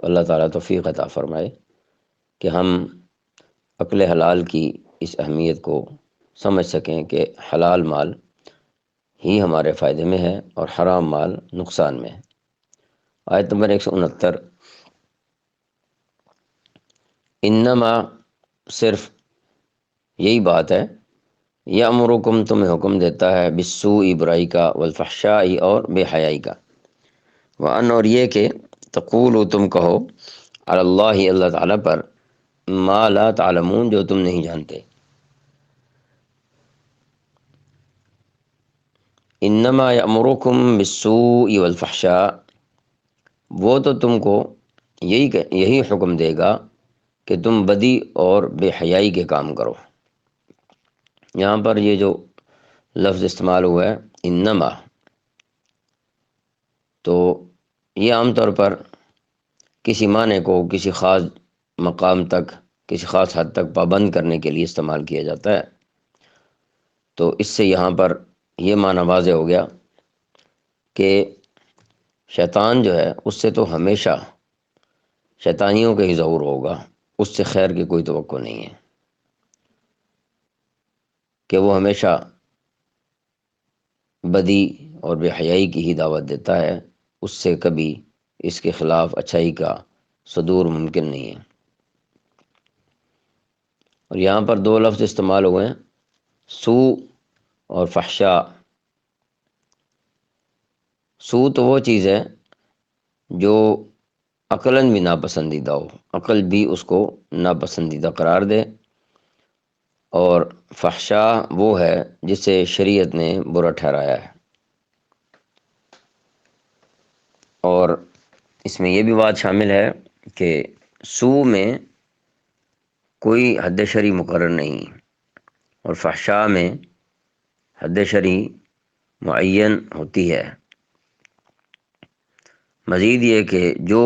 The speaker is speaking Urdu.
اللہ تعالیٰ توفیق عطا فرمائے کہ ہم عقل حلال کی اس اہمیت کو سمجھ سکیں کہ حلال مال ہی ہمارے فائدے میں ہے اور حرام مال نقصان میں ہے۔ آیت نمبر 169، انما صرف یہی بات ہے، یامرکم تمہیں حکم دیتا ہے بالسوء برائی کا، والفحشاء اور بے حیائی کا، وان اور یہ کہ تقولوا تم کہو، علی اللہ اللہ تعالیٰ پر، ما لا تعلمون جو تم نہیں جانتے۔ انما یامرکم بالسوء والفحشاء، وہ تو تم کو یہی حکم دے گا کہ تم بدی اور بے حیائی کے کام کرو۔ یہاں پر یہ جو لفظ استعمال ہوا ہے انما، تو یہ عام طور پر کسی معنی کو کسی خاص مقام تک، کسی خاص حد تک پابند کرنے کے لیے استعمال کیا جاتا ہے۔ تو اس سے یہاں پر یہ معنی واضح ہو گیا کہ شیطان جو ہے اس سے تو ہمیشہ شیطانیوں کا ہی ظہور ہوگا، اس سے خیر کی کوئی توقع نہیں ہے، کہ وہ ہمیشہ بدی اور بے حیائی کی ہی دعوت دیتا ہے، اس سے کبھی اس کے خلاف اچھائی کا صدور ممکن نہیں ہے۔ اور یہاں پر دو لفظ استعمال ہوئے ہیں، سو اور فحشاء۔ سو تو وہ چیز ہے جو عقلاً بھی ناپسندیدہ ہو، عقل بھی اس کو ناپسندیدہ قرار دے، اور فحشاء وہ ہے جسے شریعت نے برا ٹھہرایا ہے۔ اور اس میں یہ بھی بات شامل ہے کہ سو میں کوئی حد شرعی مقرر نہیں، اور فحشاء میں حد شرعی معین ہوتی ہے۔ مزید یہ کہ جو